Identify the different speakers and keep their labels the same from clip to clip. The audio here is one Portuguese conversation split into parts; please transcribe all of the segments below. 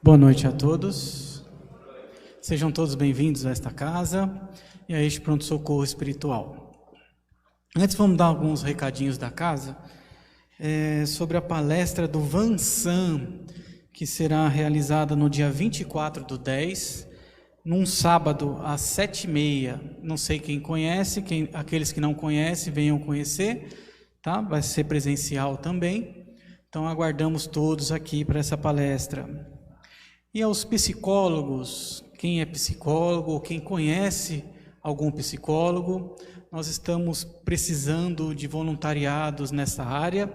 Speaker 1: Boa noite a todos. Sejam todos bem-vindos a esta casa e a este pronto-socorro espiritual. Antes vamos dar alguns recadinhos da casa sobre a palestra do Vansan, que será realizada no dia 24/10, num sábado às 7h30. Não sei quem conhece, aqueles que não conhecem venham conhecer, tá? Vai ser presencial também, então aguardamos todos aqui para essa palestra. E aos psicólogos, quem é psicólogo ou quem conhece algum psicólogo, nós estamos precisando de voluntariados nessa área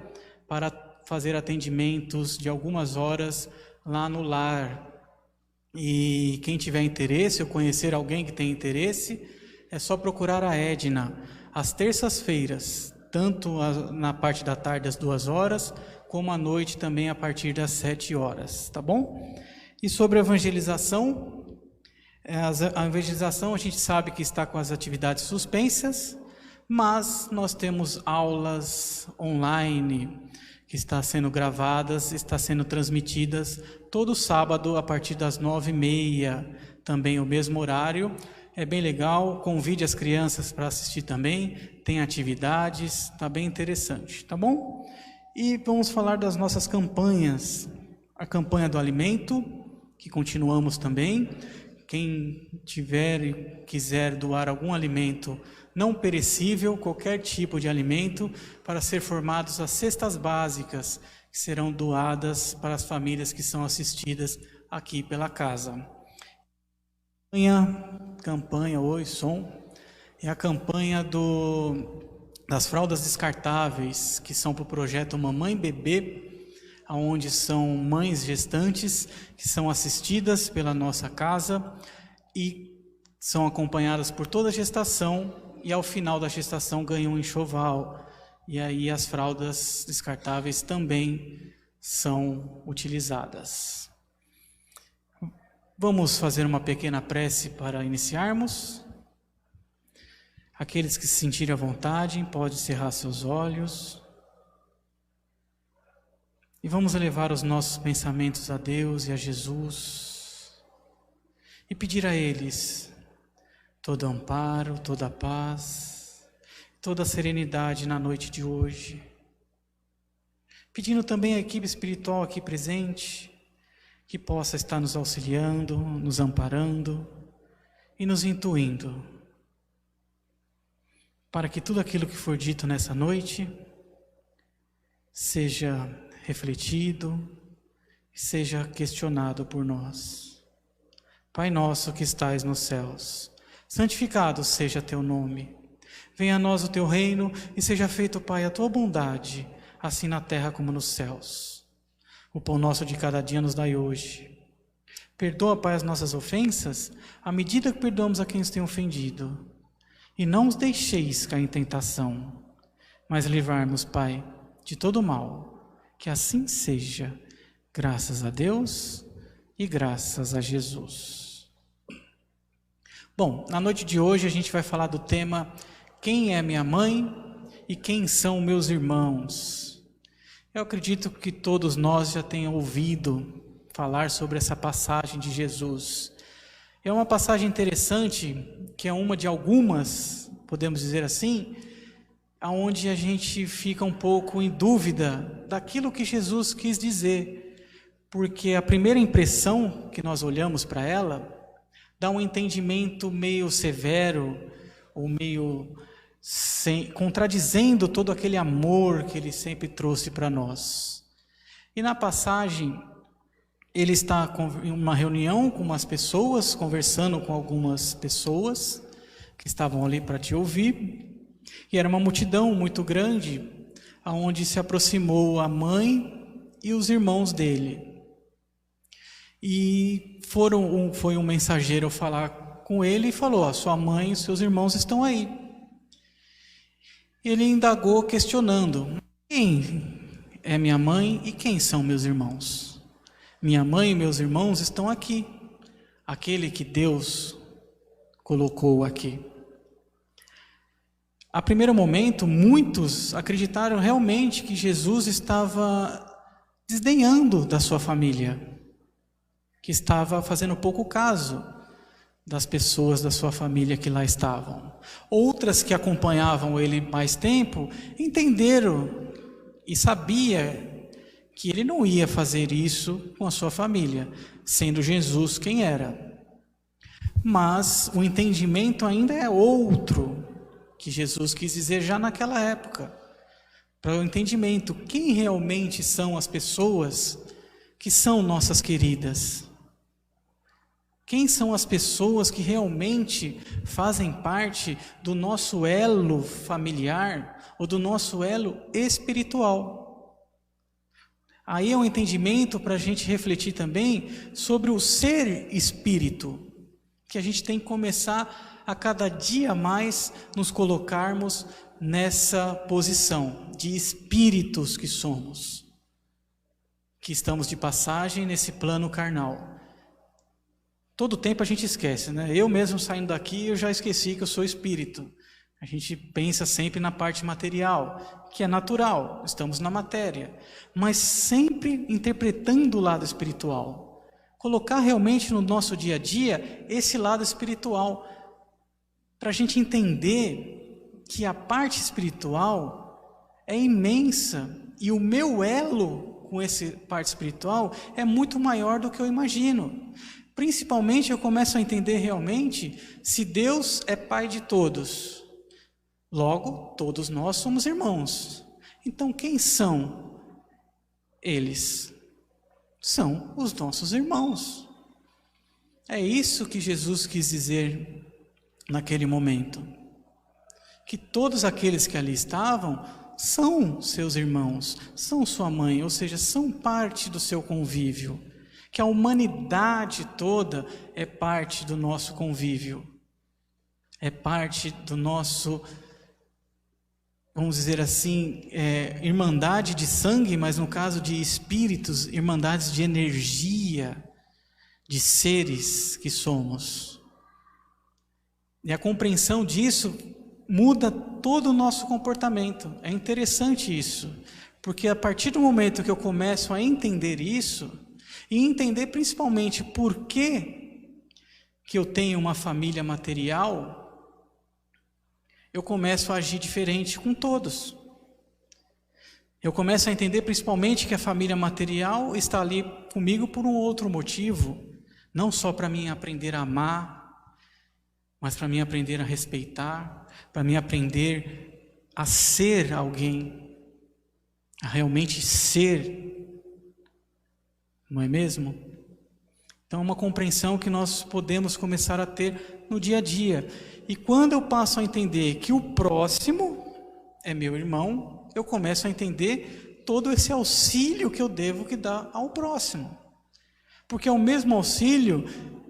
Speaker 1: para fazer atendimentos de algumas horas lá no lar. E quem tiver interesse ou conhecer alguém que tem interesse, é só procurar a Edna, às terças-feiras, tanto na parte da tarde às 2h, como à noite também a partir das 7h, tá bom? E sobre a evangelização, a evangelização a gente sabe que está com as atividades suspensas, mas nós temos aulas online que estão sendo gravadas, está sendo transmitidas todo sábado a partir das 9h30, também o mesmo horário. É bem legal, convide as crianças para assistir também, tem atividades, está bem interessante, tá bom? E vamos falar das nossas campanhas, a campanha do alimento, que continuamos também. Quem tiver e quiser doar algum alimento não perecível, qualquer tipo de alimento, para ser formados as cestas básicas, que serão doadas para as famílias que são assistidas aqui pela casa. Campanha Oi Som, é a campanha das fraldas descartáveis, que são para o projeto Mamãe Bebê, onde são mães gestantes que são assistidas pela nossa casa e são acompanhadas por toda a gestação, e ao final da gestação ganham um enxoval, e aí as fraldas descartáveis também são utilizadas. Vamos fazer uma pequena prece para iniciarmos. Aqueles que se sentirem à vontade, podem cerrar seus olhos. E vamos elevar os nossos pensamentos a Deus e a Jesus e pedir a eles todo amparo, toda paz, toda serenidade na noite de hoje. Pedindo também à equipe espiritual aqui presente que possa estar nos auxiliando, nos amparando e nos intuindo, para que tudo aquilo que for dito nessa noite seja refletido e seja questionado por nós. Pai nosso que estais nos céus, santificado seja teu nome. Venha a nós o teu reino e seja feito, Pai, a tua bondade, assim na terra como nos céus. O pão nosso de cada dia nos dai hoje. Perdoa, Pai, as nossas ofensas, à medida que perdoamos a quem nos tem ofendido. E não os deixeis cair em tentação, mas livrai-nos, Pai, de todo mal. Que assim seja, graças a Deus e graças a Jesus. Bom, na noite de hoje a gente vai falar do tema quem é minha mãe e quem são meus irmãos. Eu acredito que todos nós já tenham ouvido falar sobre essa passagem de Jesus. É uma passagem interessante, que é uma de algumas, podemos dizer assim, onde a gente fica um pouco em dúvida daquilo que Jesus quis dizer, porque a primeira impressão que nós olhamos para ela dá um entendimento meio severo, ou meio contradizendo todo aquele amor que ele sempre trouxe para nós. E na passagem, ele está em uma reunião com umas pessoas, conversando com algumas pessoas que estavam ali para te ouvir. E era uma multidão muito grande, aonde se aproximou a mãe e os irmãos dele. E foi um mensageiro falar com ele e falou: a sua mãe e os seus irmãos estão aí. Ele indagou questionando: quem é minha mãe e quem são meus irmãos? Minha mãe e meus irmãos estão aqui, aquele que Deus colocou aqui. A primeiro momento, muitos acreditaram realmente que Jesus estava desdenhando da sua família, que estava fazendo pouco caso das pessoas da sua família que lá estavam. Outras que acompanhavam ele mais tempo entenderam e sabia que ele não ia fazer isso com a sua família, sendo Jesus quem era. Mas o entendimento ainda é outro que Jesus quis dizer já naquela época. Para o entendimento, quem realmente são as pessoas que são nossas queridas? Quem são as pessoas que realmente fazem parte do nosso elo familiar ou do nosso elo espiritual? Aí é um entendimento para a gente refletir também sobre o ser espírito, que a gente tem que começar a cada dia mais nos colocarmos nessa posição de espíritos que somos, que estamos de passagem nesse plano carnal. Todo tempo a gente esquece, né? Eu mesmo saindo daqui, eu já esqueci que eu sou espírito. A gente pensa sempre na parte material, que é natural, estamos na matéria, mas sempre interpretando o lado espiritual. Colocar realmente no nosso dia a dia esse lado espiritual, para a gente entender que a parte espiritual é imensa e o meu elo com essa parte espiritual é muito maior do que eu imagino. Principalmente eu começo a entender realmente se Deus é Pai de todos. Logo, todos nós somos irmãos. Então, quem são eles? São os nossos irmãos. É isso que Jesus quis dizer naquele momento. Que todos aqueles que ali estavam são seus irmãos, são sua mãe, ou seja, são parte do seu convívio. Que a humanidade toda é parte do nosso convívio, é parte do nosso, vamos dizer assim, irmandade de sangue, mas no caso de espíritos, irmandades de energia, de seres que somos. E a compreensão disso muda todo o nosso comportamento. É interessante isso, porque a partir do momento que eu começo a entender isso, e entender principalmente por que eu tenho uma família material, eu começo a agir diferente com todos. Eu começo a entender principalmente que a família material está ali comigo por um outro motivo, não só para mim aprender a amar, mas para mim aprender a respeitar, para mim aprender a ser alguém, a realmente ser. Não é mesmo? Então é uma compreensão que nós podemos começar a ter no dia a dia. E quando eu passo a entender que o próximo é meu irmão, eu começo a entender todo esse auxílio que eu devo que dar ao próximo. Porque é o mesmo auxílio,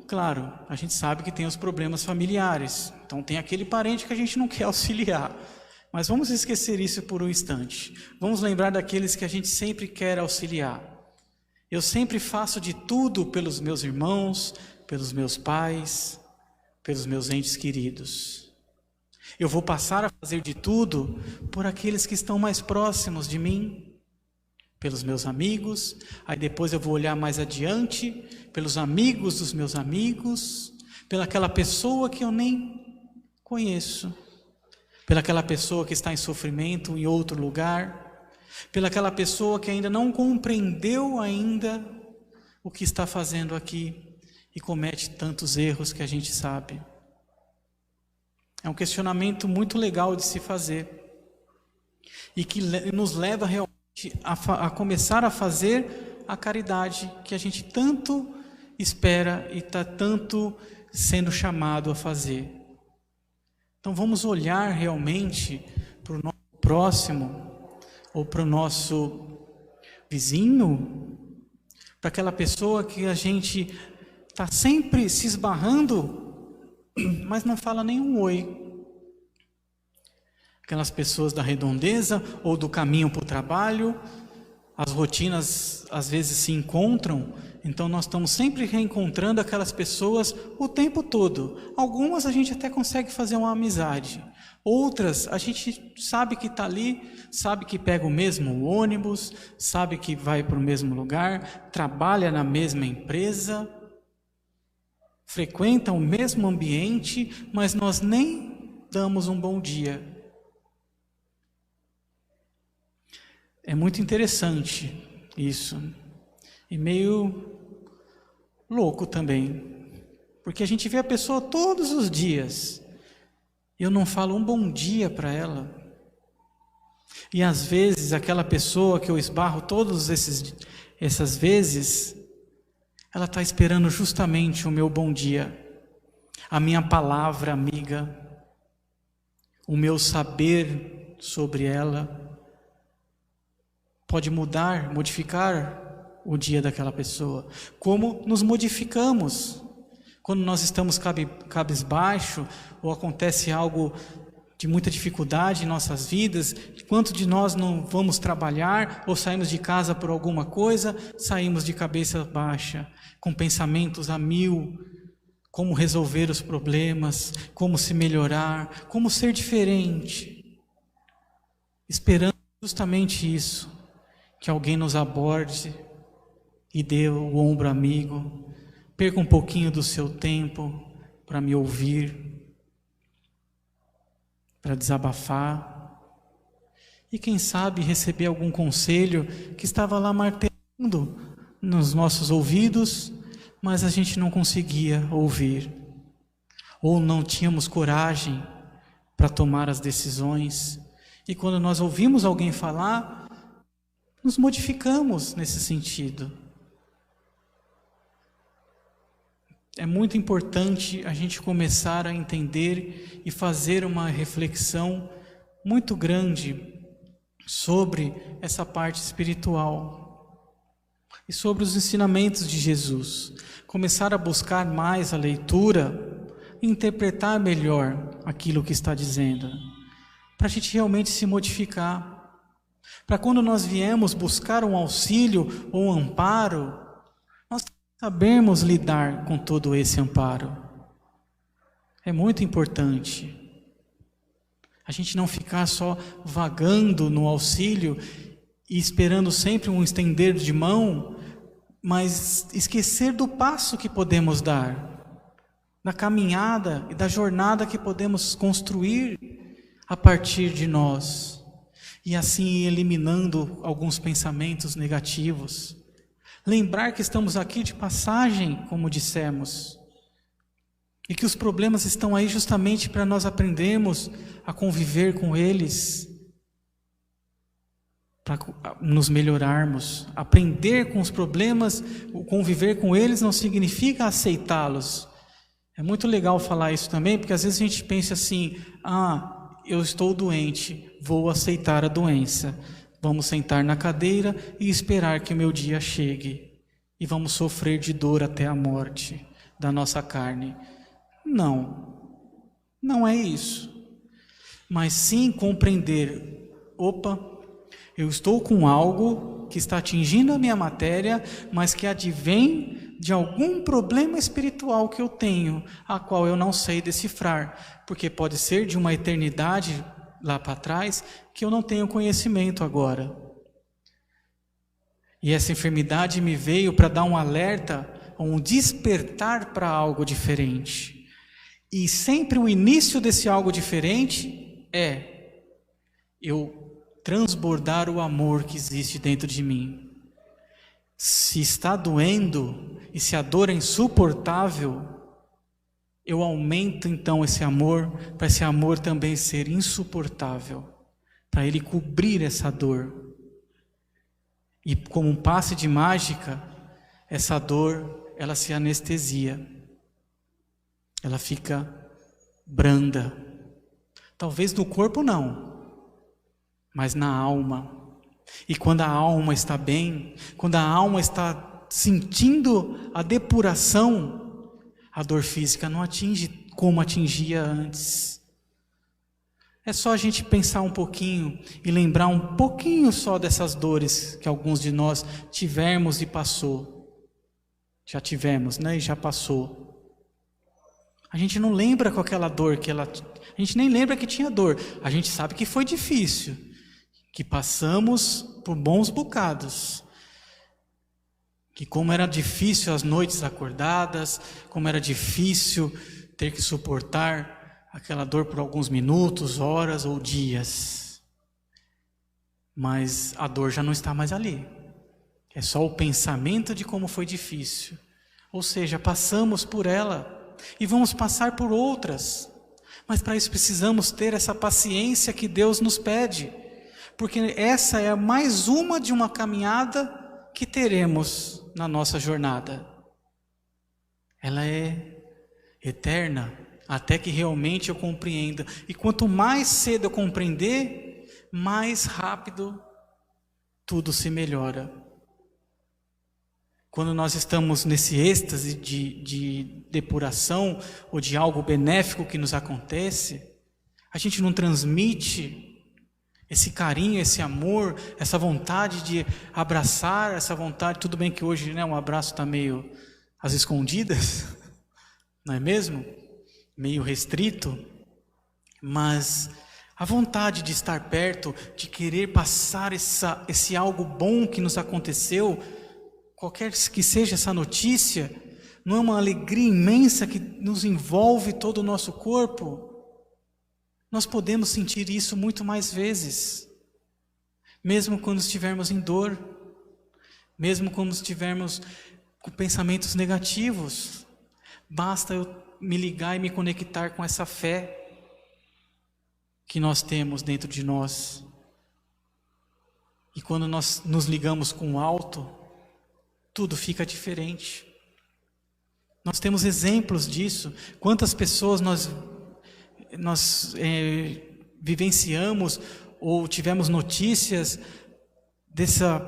Speaker 1: claro, a gente sabe que tem os problemas familiares. Então tem aquele parente que a gente não quer auxiliar. Mas vamos esquecer isso por um instante. Vamos lembrar daqueles que a gente sempre quer auxiliar. Eu sempre faço de tudo pelos meus irmãos, pelos meus pais, pelos meus entes queridos. Eu vou passar a fazer de tudo por aqueles que estão mais próximos de mim, pelos meus amigos, aí depois eu vou olhar mais adiante, pelos amigos dos meus amigos, pelaquela pessoa que eu nem conheço, pelaquela pessoa que está em sofrimento em outro lugar, pelaquela pessoa que ainda não compreendeu ainda o que está fazendo aqui e comete tantos erros que a gente sabe. É um questionamento muito legal de se fazer e que nos leva realmente a começar a fazer a caridade que a gente tanto espera e está tanto sendo chamado a fazer. Então vamos olhar realmente para o nosso próximo, ou para o nosso vizinho, para aquela pessoa que a gente está sempre se esbarrando, mas não fala nenhum oi. Aquelas pessoas da redondeza ou do caminho para o trabalho, as rotinas às vezes se encontram, então nós estamos sempre reencontrando aquelas pessoas o tempo todo. Algumas a gente até consegue fazer uma amizade, outras a gente sabe que está ali, sabe que pega o mesmo ônibus, sabe que vai para o mesmo lugar, trabalha na mesma empresa, frequentam o mesmo ambiente, mas nós nem damos um bom dia. É muito interessante isso, e meio louco também, porque a gente vê a pessoa todos os dias, e eu não falo um bom dia para ela, e às vezes aquela pessoa que eu esbarro essas vezes, ela está esperando justamente o meu bom dia, a minha palavra amiga, o meu saber sobre ela, pode modificar o dia daquela pessoa. Como nos modificamos quando nós estamos cabisbaixo, ou acontece algo de muita dificuldade em nossas vidas. Quantos de nós não vamos trabalhar ou saímos de casa por alguma coisa, saímos de cabeça baixa, com pensamentos a mil, como resolver os problemas, como se melhorar, como ser diferente, esperando justamente isso, que alguém nos aborde e dê o ombro amigo, perca um pouquinho do seu tempo para me ouvir, para desabafar, e quem sabe receber algum conselho que estava lá martelando nos nossos ouvidos, mas a gente não conseguia ouvir, ou não tínhamos coragem para tomar as decisões, e quando nós ouvimos alguém falar, nos modificamos nesse sentido. É muito importante a gente começar a entender e fazer uma reflexão muito grande sobre essa parte espiritual e sobre os ensinamentos de Jesus. Começar a buscar mais a leitura e interpretar melhor aquilo que está dizendo, para a gente realmente se modificar. Para quando nós viemos buscar um auxílio ou um amparo, nós sabemos lidar com todo esse amparo. É muito importante a gente não ficar só vagando no auxílio e esperando sempre um estender de mão, mas esquecer do passo que podemos dar, da caminhada e da jornada que podemos construir a partir de nós, e assim ir eliminando alguns pensamentos negativos. Lembrar que estamos aqui de passagem, como dissemos, e que os problemas estão aí justamente para nós aprendermos a conviver com eles, para nos melhorarmos. Aprender com os problemas, conviver com eles não significa aceitá-los. É muito legal falar isso também, porque às vezes a gente pensa assim, eu estou doente, vou aceitar a doença. Vamos sentar na cadeira e esperar que o meu dia chegue. E vamos sofrer de dor até a morte da nossa carne. Não é isso. Mas sim compreender, eu estou com algo que está atingindo a minha matéria, mas que advém de algum problema espiritual que eu tenho, a qual eu não sei decifrar, porque pode ser de uma eternidade lá para trás, que eu não tenho conhecimento agora. E essa enfermidade me veio para dar um alerta, um despertar para algo diferente. E sempre o início desse algo diferente é eu transbordar o amor que existe dentro de mim. Se está doendo e se a dor é insuportável, eu aumento então esse amor, para esse amor também ser insuportável, para ele cobrir essa dor. E como um passe de mágica, essa dor, ela se anestesia, ela fica branda. Talvez no corpo não, mas na alma. E quando a alma está bem, quando a alma está sentindo a depuração, a dor física não atinge como atingia antes. É só a gente pensar um pouquinho e lembrar um pouquinho só dessas dores que alguns de nós tivemos e passou. Já tivemos, né? E já passou. A gente não lembra com aquela dor a gente nem lembra que tinha dor. A gente sabe que foi difícil, que passamos por bons bocados. que como era difícil as noites acordadas, como era difícil ter que suportar aquela dor por alguns minutos, horas ou dias. Mas a dor já não está mais ali. É só o pensamento de como foi difícil. Ou seja, passamos por ela e vamos passar por outras. Mas para isso precisamos ter essa paciência que Deus nos pede. Porque essa é mais uma de uma caminhada que teremos na nossa jornada. Ela é eterna, até que realmente eu compreenda. E quanto mais cedo eu compreender, mais rápido tudo se melhora. Quando nós estamos nesse êxtase de depuração ou de algo benéfico que nos acontece, a gente não transmite esse carinho, esse amor, essa vontade de abraçar, essa vontade, tudo bem que hoje, né, um abraço está meio às escondidas, não é mesmo? Meio restrito, mas a vontade de estar perto, de querer passar esse algo bom que nos aconteceu, qualquer que seja essa notícia, não é uma alegria imensa que nos envolve todo o nosso corpo? Nós podemos sentir isso muito mais vezes, mesmo quando estivermos em dor, mesmo quando estivermos com pensamentos negativos. Basta eu me ligar e me conectar com essa fé que nós temos dentro de nós. E quando nós nos ligamos com o alto, tudo fica diferente. Nós temos exemplos disso. Quantas pessoas nós vivenciamos ou tivemos notícias dessa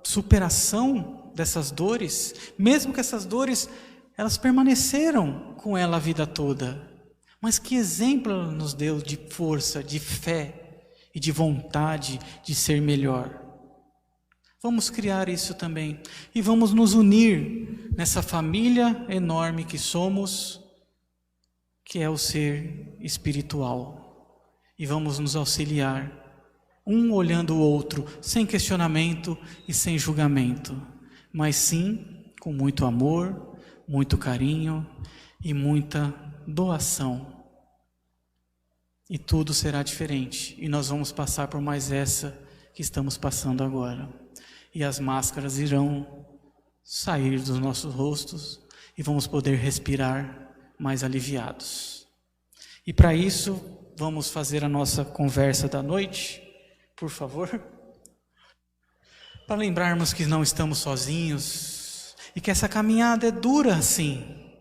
Speaker 1: superação dessas dores, mesmo que essas dores elas permaneceram com ela a vida toda, mas que exemplo ela nos deu de força, de fé e de vontade de ser melhor. Vamos criar isso também e vamos nos unir nessa família enorme que somos, que é o ser espiritual, e vamos nos auxiliar, um olhando o outro, sem questionamento e sem julgamento, mas sim com muito amor, muito carinho e muita doação. E tudo será diferente, e nós vamos passar por mais essa que estamos passando agora. E as máscaras irão sair dos nossos rostos e vamos poder respirar mais aliviados. E para isso, vamos fazer a nossa conversa da noite, por favor, para lembrarmos que não estamos sozinhos e que essa caminhada é dura, sim,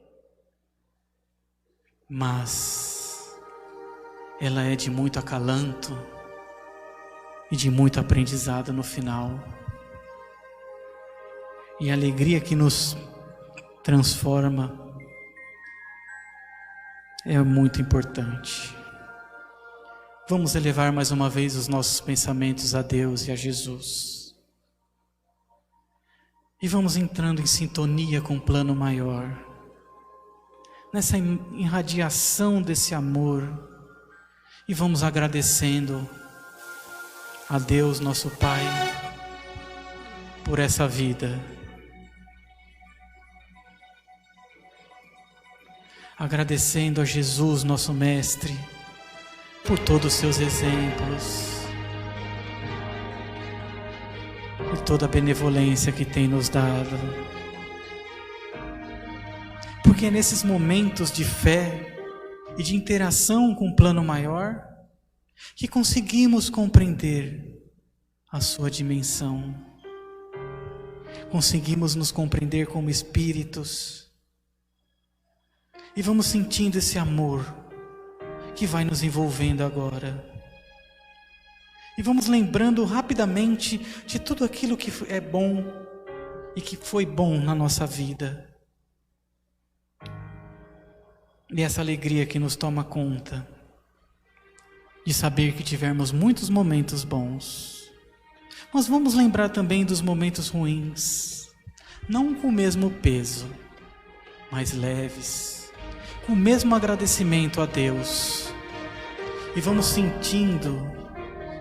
Speaker 1: mas ela é de muito acalanto e de muito aprendizado no final. E a alegria que nos transforma é muito importante. Vamos elevar mais uma vez os nossos pensamentos a Deus e a Jesus. E vamos entrando em sintonia com o plano maior, nessa irradiação desse amor. E vamos agradecendo a Deus, nosso Pai, por essa vida. Agradecendo a Jesus, nosso Mestre, por todos os seus exemplos, por toda a benevolência que tem nos dado. Porque é nesses momentos de fé e de interação com o plano maior que conseguimos compreender a sua dimensão. Conseguimos nos compreender como espíritos. E vamos sentindo esse amor que vai nos envolvendo agora. E vamos lembrando rapidamente de tudo aquilo que é bom e que foi bom na nossa vida. E essa alegria que nos toma conta de saber que tivemos muitos momentos bons. Mas vamos lembrar também dos momentos ruins, não com o mesmo peso, mas leves, com o mesmo agradecimento a Deus. E vamos sentindo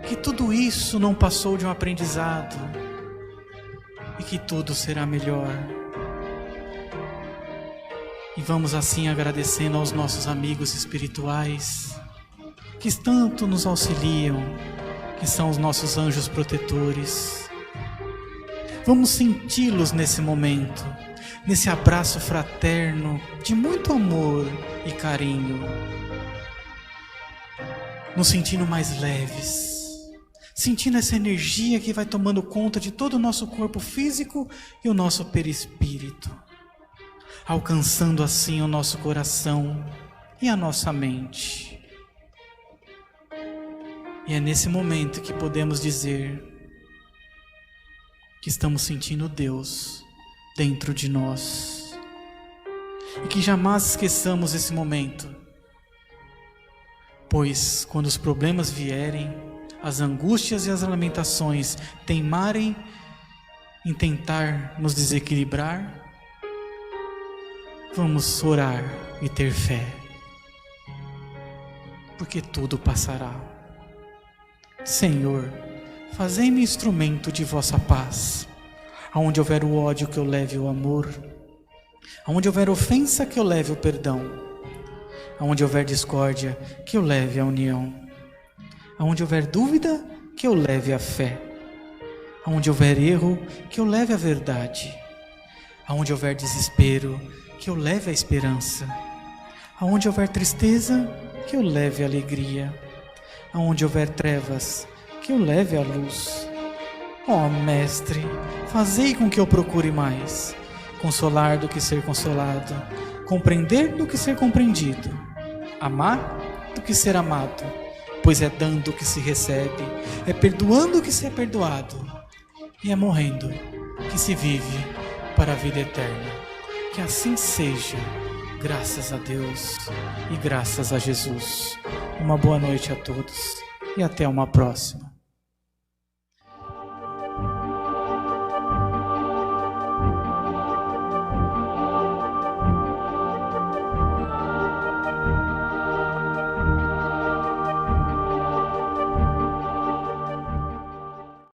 Speaker 1: que tudo isso não passou de um aprendizado e que tudo será melhor. E vamos assim agradecendo aos nossos amigos espirituais, que tanto nos auxiliam, que são os nossos anjos protetores. Vamos senti-los nesse momento, nesse abraço fraterno de muito amor e carinho, nos sentindo mais leves, sentindo essa energia que vai tomando conta de todo o nosso corpo físico e o nosso perispírito, alcançando assim o nosso coração e a nossa mente. E é nesse momento que podemos dizer que estamos sentindo Deus dentro de nós. E que jamais esqueçamos esse momento, pois quando os problemas vierem, as angústias e as lamentações teimarem em tentar nos desequilibrar, vamos orar e ter fé, porque tudo passará. Senhor, fazei-me instrumento de vossa paz. Aonde houver o ódio, que eu leve o amor. Aonde houver ofensa, que eu leve o perdão. Aonde houver discórdia, que eu leve a união. Aonde houver dúvida, que eu leve a fé. Aonde houver erro, que eu leve a verdade. Aonde houver desespero, que eu leve a esperança. Aonde houver tristeza, que eu leve a alegria. Aonde houver trevas, que eu leve a luz. Ó Mestre, fazei com que eu procure mais consolar do que ser consolado, compreender do que ser compreendido, amar do que ser amado, pois é dando que se recebe, é perdoando que se é perdoado, e é morrendo que se vive para a vida eterna. Que assim seja, graças a Deus e graças a Jesus. Uma boa noite a todos e até uma próxima.